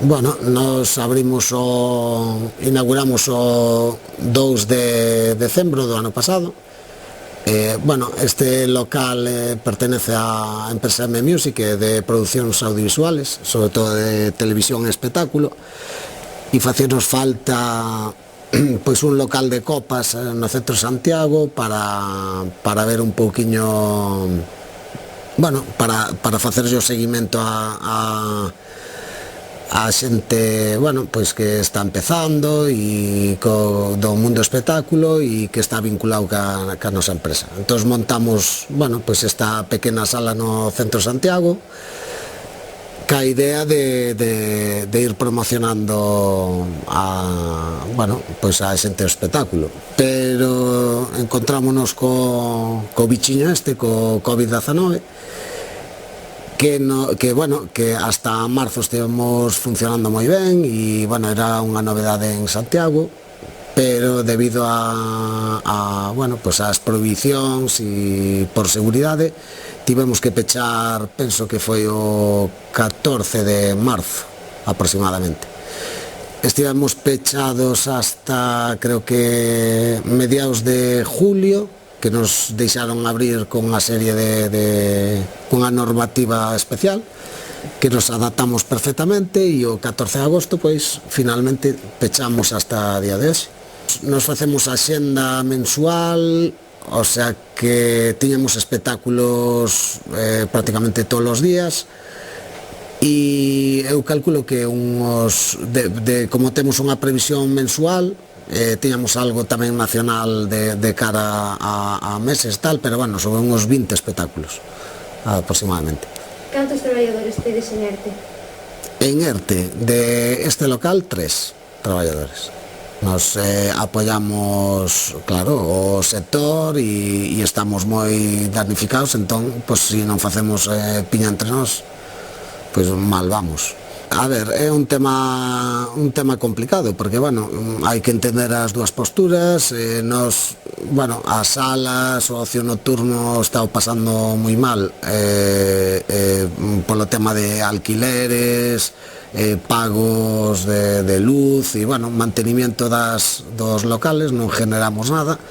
Bueno, nos inauguramos o 2 de decembro do ano pasado. Bueno, este local pertenece á empresa M Music, de producións audiovisuales, sobre todo de televisión e espectáculo, e facernos falta pois un local de copas no centro de Santiago para ver un pouquiño, bueno, para facerlle o seguimento a xente, bueno, pois que está empezando e do mundo espectáculo e que está vinculado ca nosa empresa. Entón montamos, bueno, pois esta pequena sala no centro de Santiago ca idea de ir promocionando bueno, pois a xente do espectáculo. Pero encontrámonos co bichiño este, co COVID-19, que hasta marzo estivemos funcionando moi ben e, bueno, era unha novedade en Santiago, pero debido bueno, pues ás prohibicións e por seguridade tivemos que pechar, penso que foi o 14 de marzo aproximadamente. Estivemos pechados hasta, creo que mediados de julio, que nos deixaron abrir con unha serie cunha normativa especial que nos adaptamos perfectamente, e o 14 de agosto pois finalmente pechamos hasta a día de hoxe. Nos facemos a xenda mensual, o sea que tiñamos espectáculos prácticamente todos os días, e eu calculo que como temos unha previsión mensual, tiñamos algo tamén nacional de cara a meses tal, pero bueno, sobre uns 20 espectáculos aproximadamente. Cantos traballadores tedes en ERTE? En ERTE, de este local, 3 traballadores. Nos apoiamos, claro, o sector e estamos moi damnificados, entón, pois, se non facemos piña entre nós, pois mal vamos. A ver, é un tema complicado, porque, bueno, hai que entender as dúas posturas. Nos, bueno, as salas, o ocio nocturno está pasando moi mal polo tema de alquileres, pagos de luz e, bueno, mantenimiento dos locales, non generamos nada.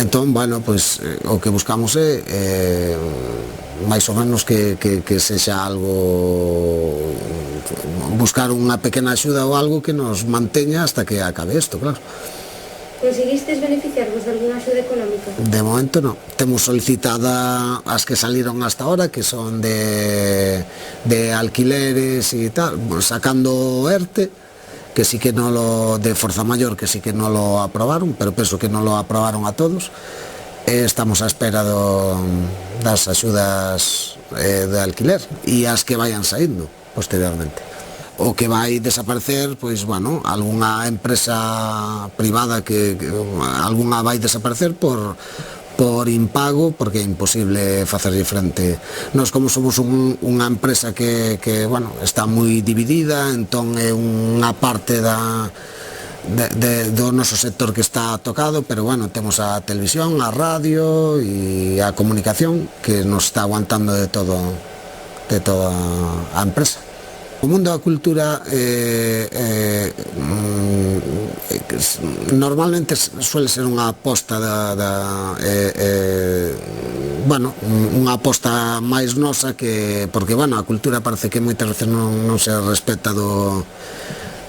Entón, bueno, pois o que buscamos é máis ou menos que sexa algo, buscar unha pequena axuda ou algo que nos manteña hasta que acabe isto, claro. Conseguistes beneficiarvos de alguna axuda económica? De momento non. Temos solicitada as que saliron hasta ahora, que son de alquileres e tal, sacando ERTE, que sí que non lo, de Forza Mayor, que sí que non lo aprobaron, pero penso que non lo aprobaron a todos. Estamos á espera das axudas de alquiler e as que vayan saindo posteriormente. O que vai desaparecer, pois, bueno, algunha empresa privada que algunha vai desaparecer por impago, porque é imposible facerlle frente. Nós, como somos unha empresa que bueno, está moi dividida, entón é unha parte do noso sector que está tocado, pero, bueno, temos a televisión, a radio e a comunicación que nos está aguantando de toda a empresa. O mundo da cultura normalmente suele ser unha aposta bueno, unha aposta máis nosa, porque, bueno, a cultura parece que moitas veces non se respeta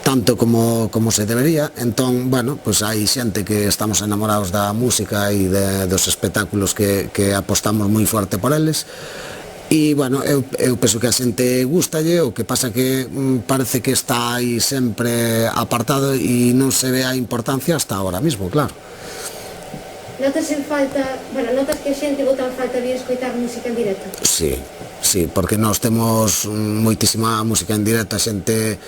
tanto como se debería. Entón, bueno, pois hai xente que estamos enamorados da música e dos espectáculos que apostamos moi fuerte por eles. E, bueno, eu penso que a xente gustalle, o que pasa que parece que está aí sempre apartado e non se ve a importancia hasta ahora mismo, claro. Notas que a xente bota en falta de escoitar música en directo? Sí, porque nós temos moitísima música en directo, a xente,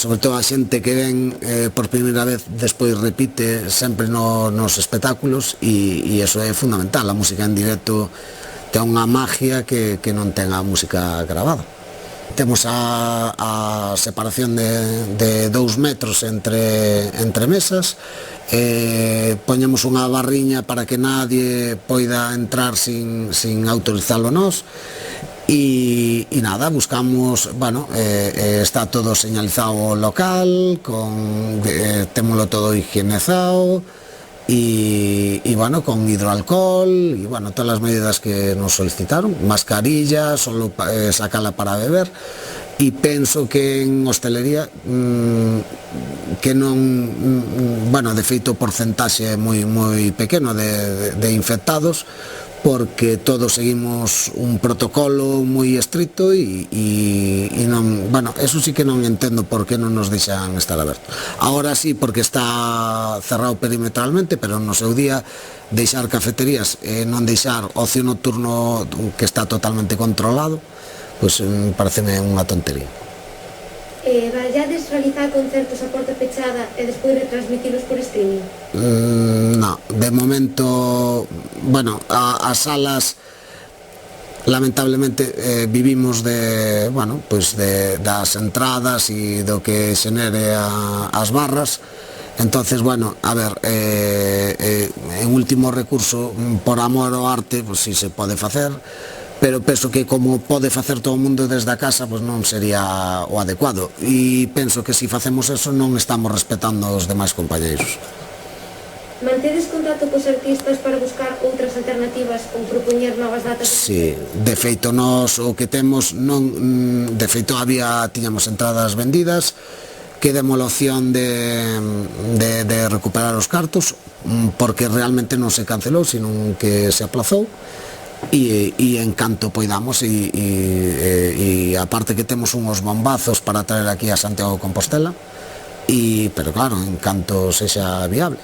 sobre todo a xente que ven por primeira vez, despois repite sempre nos espectáculos, e iso é fundamental. A música en directo ten unha magia que non ten a música grabada. Temos a separación de 2 metros entre mesas, poñemos unha barriña para que nadie poida entrar sin autorizalo nós, y nada, buscamos, bueno, está todo señalizado local, témoslo todo higienizado y bueno, con hidroalcohol y bueno, todas las medidas que nos solicitaron, mascarilla, solo sacarla para beber. E penso que en hostelería que non, bueno, de feito o porcentaxe é moi pequeno de infectados, porque todos seguimos un protocolo moi estricto e non, bueno, eso sí que non entendo por que non nos deixan estar abertos. Ahora sí, porque está cerrado perimetralmente, pero no seu día deixar cafeterías e non deixar ocio nocturno que está totalmente controlado, pois pareceme unha tontería. Vallades realizar concertos a porta pechada e despois retransmitilos por streaming? No, de momento, bueno, as salas lamentablemente vivimos de, bueno, pois das entradas e do que xenere as barras. Entonces, bueno, a ver, en último recurso, por amor ao arte, pois si se pode facer, pero penso que como pode facer todo o mundo desde a casa, pois non sería o adecuado, e penso que se facemos eso non estamos respetando os demais compañeiros. Mantedes contacto cos artistas para buscar outras alternativas ou propoñer novas datas? Sí, de feito nós o que temos non, de feito tiñamos entradas vendidas, que demos a opción de recuperar os cartos, porque realmente non se cancelou, sino que se aplazou, e en canto poidamos, e aparte que temos uns bombazos para traer aquí a Santiago de Compostela, pero claro, en canto sexa viable.